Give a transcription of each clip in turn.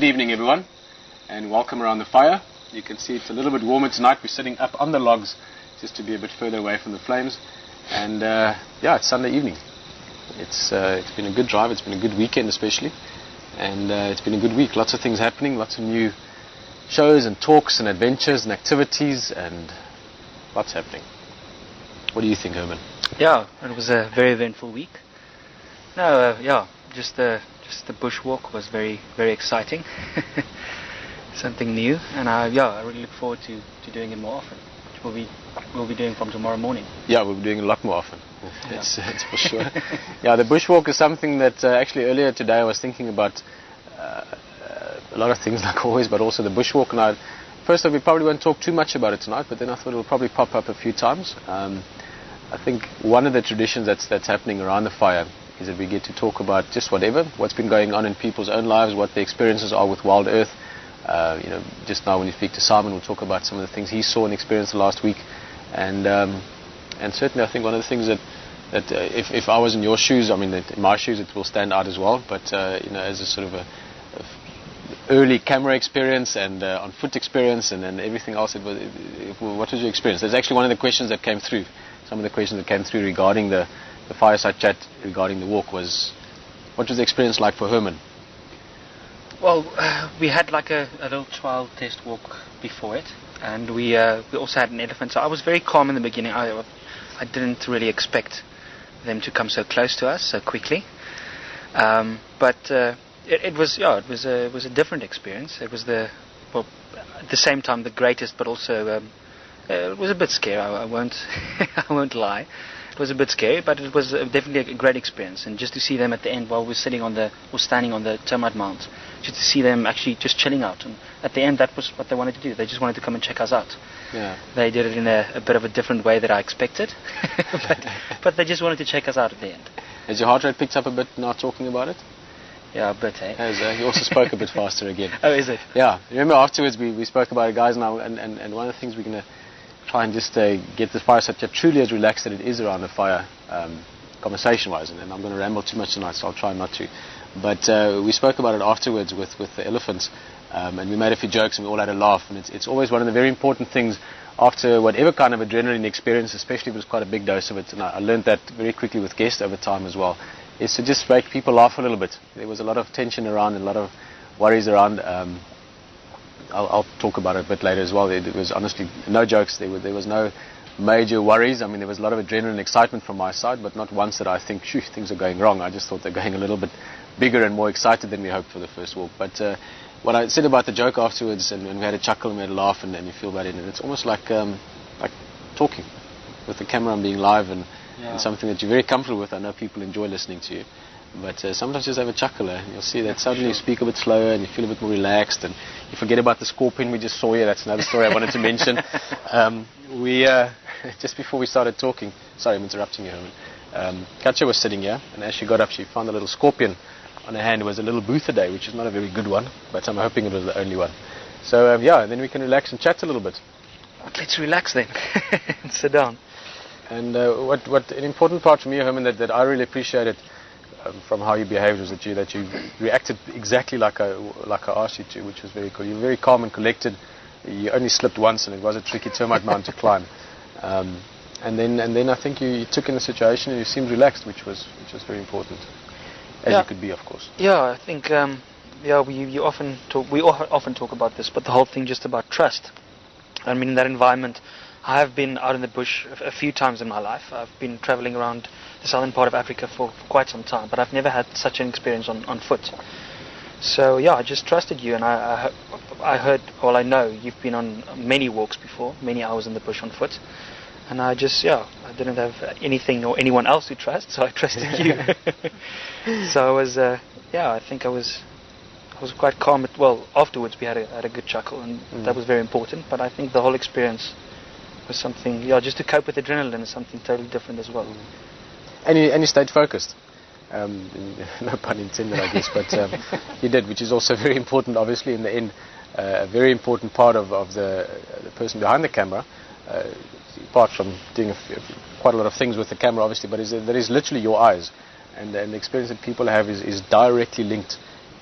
Good evening, everyone, and welcome around the fire. You can see it's a little bit warmer tonight. We're sitting up on the logs just to be a bit further away from the flames. And yeah, it's Sunday evening. It's been a good drive. It's been a good weekend especially. And it's been a good week. Lots of things happening, lots of new shows and talks and adventures and activities and lots happening. What do you think, Herman? Yeah, it was a very eventful week. No, yeah, just the bushwalk was very, very exciting. Something new, and I really look forward to doing it more often, which we'll be doing from tomorrow morning. Yeah, we'll be doing it a lot more often. It's for sure. Yeah, the bushwalk is something that actually earlier today I was thinking about a lot of things like always, but also the bushwalk. And first off, we probably won't talk too much about it tonight, but then I thought it'll probably pop up a few times. I think one of the traditions that's happening around the fire is that we get to talk about just what's been going on in people's own lives, what the experiences are with Wild Earth. Just now when you speak to Simon, we'll talk about some of the things he saw and experienced the last week. And certainly I think one of the things that if I was in your shoes, I mean, in my shoes it will stand out as well, but as a sort of a early camera experience and on foot experience and everything else, what was your experience? That's actually one of the questions that came through. Some of the questions that came through regarding the Fireside Chat regarding the walk was, what was the experience like for Herman? Well, we had like a little trial test walk before it, and we also had an elephant. So I was very calm in the beginning. I didn't really expect them to come so close to us so quickly, but it was a different experience. It was at the same time the greatest, but also it was a bit scary. I won't I won't lie. It was a bit scary, but it was definitely a great experience. And just to see them at the end while we're standing on the termite mound, just to see them actually just chilling out. And at the end, that was what they wanted to do. They just wanted to come and check us out. Yeah. They did it in a bit of a different way that I expected, but they just wanted to check us out at the end. Has your heart rate picked up a bit now talking about it? Yeah, a bit, eh? You also spoke a bit faster again. Oh, is it? Yeah. Remember afterwards we spoke about it, guys, now, and one of the things we're going to try and just get this Fireside Chat truly as relaxed as it is around the fire, conversation-wise, and I'm going to ramble too much tonight, so I'll try not to. But we spoke about it afterwards with the elephants, and we made a few jokes and we all had a laugh, and it's always one of the very important things after whatever kind of adrenaline experience, especially if it was quite a big dose of it, and I learned that very quickly with guests over time as well, is to just make people laugh a little bit. There was a lot of tension around and a lot of worries around. I'll talk about it a bit later as well. There was honestly no jokes. There was no major worries. I mean, there was a lot of adrenaline and excitement from my side, but not once that I think, phew, things are going wrong. I just thought they're going a little bit bigger and more excited than we hoped for the first walk. But what I said about the joke afterwards, and we had a chuckle and we had a laugh, and you feel that in it. It's almost like talking with the camera and being live and something that you're very comfortable with. I know people enjoy listening to you. But sometimes just have a chuckle, and you'll see that suddenly you speak a bit slower and you feel a bit more relaxed, and you forget about the scorpion we just saw here. That's another story I wanted to mention. We just before we started talking, sorry, I'm interrupting you, Herman. Katja was sitting here, and as she got up, she found a little scorpion on her hand. It was a little bootheridae, which is not a very good one, but I'm hoping it was the only one. So and then we can relax and chat a little bit. Let's relax then and sit down. And what an important part for me, Herman, that I really appreciated from how you behaved was that you reacted exactly like I asked you to, which was very cool. You were very calm and collected. You only slipped once, and it was a tricky termite mound to climb. And then I think you took in the situation and you seemed relaxed, which was very important, as you could be, of course. Yeah, I think we often talk about this, but the whole thing just about trust. I mean, in that environment, I have been out in the bush a few times in my life. I've been traveling around the southern part of Africa for quite some time, but I've never had such an experience on foot. So I just trusted you, and I know you've been on many walks before, many hours in the bush on foot, and I didn't have anything or anyone else to trust, so I trusted you. So I was, I think I was quite calm. Afterwards we had a good chuckle, and that was very important. But I think the whole experience was something, just to cope with adrenaline is something totally different as well. And you stayed focused. No pun intended, I guess, but you did, which is also very important, obviously, in the end. A very important part of the person behind the camera, apart from doing quite a lot of things with the camera, obviously, but that is literally your eyes. And the experience that people have is directly linked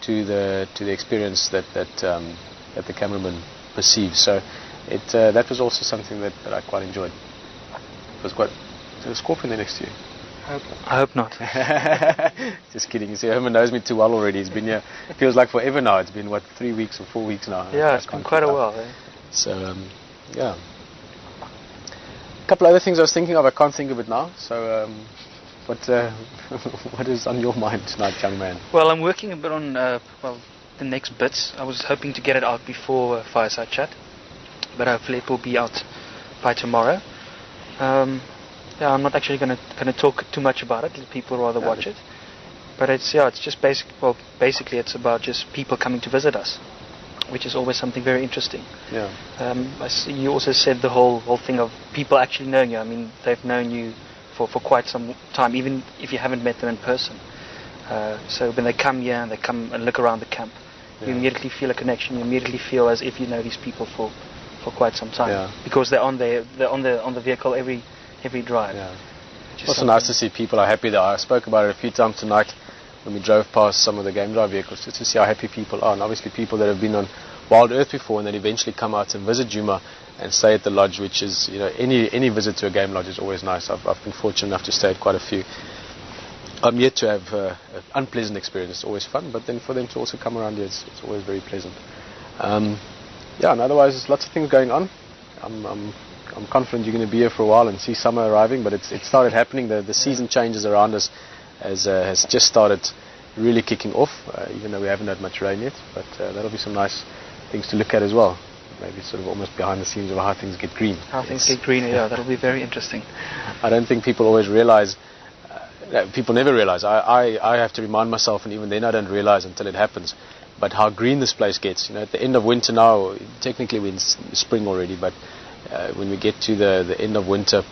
to the experience that the cameraman perceives. So that was also something that I quite enjoyed. It was quite. There's a scorpion there next to you. I hope not. Just kidding. You see, Herman knows me too well already. He's been here. It feels like forever now. It's been 3 weeks or 4 weeks now. Yeah, it's been quite a while. So yeah. A couple other things I was thinking of. I can't think of it now. So what is on your mind tonight, young man? Well, I'm working a bit on the next bits. I was hoping to get it out before Fireside Chat, but hopefully it will be out by tomorrow. Yeah, I'm not actually going to talk too much about it. People rather watch it. But it's just basically it's about just people coming to visit us, which is always something very interesting. Yeah. I see you also said the whole thing of people actually knowing you. I mean, they've known you for quite some time, even if you haven't met them in person. So when they come here and they come and look around the camp, you immediately feel a connection. You immediately feel as if you know these people for quite some time, because they're on the vehicle every drive. Yeah. It's also nice to see people are happy. I spoke about it a few times tonight when we drove past some of the game drive vehicles, just to see how happy people are. And obviously people that have been on Wild Earth before and then eventually come out and visit Djuma and stay at the lodge, which is, any visit to a game lodge is always nice. I've been fortunate enough to stay at quite a few. I'm yet to have an unpleasant experience. It's always fun, but then for them to also come around here, it's always very pleasant. And otherwise there's lots of things going on. I'm confident you're going to be here for a while and see summer arriving, but it started happening. The season changes around us has just started really kicking off, even though we haven't had much rain yet. But that'll be some nice things to look at as well. Maybe sort of almost behind the scenes of how things get green. How things get greener, that'll be very interesting. I don't think people always realize. People never realize. I have to remind myself, and even then I don't realize until it happens. But how green this place gets. At the end of winter now, technically we're in spring already, but when we get to the end of winter,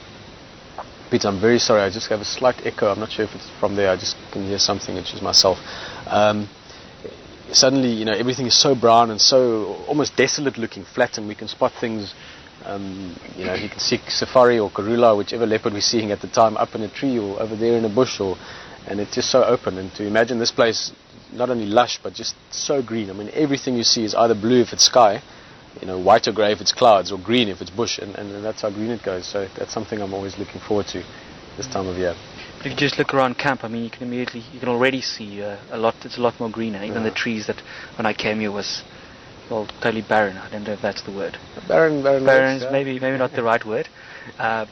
Peter, I'm very sorry, I just have a slight echo. I'm not sure if it's from there. I just can hear something, it's just myself. Suddenly, everything is so brown and so almost desolate looking, flat, and we can spot things. You can see safari or karula, whichever leopard we're seeing at the time, up in a tree or over there in a bush, and it's just so open. And to imagine this place, not only lush, but just so green. I mean, everything you see is either blue if it's sky, white or grey if it's clouds, or green if it's bush, and that's how green it goes. So that's something I'm always looking forward to this time of year. But if you just look around camp, I mean, you can already see it's a lot more greener. Even the trees that when I came here was, totally barren. I don't know if that's the word. Barren, maybe not the right word.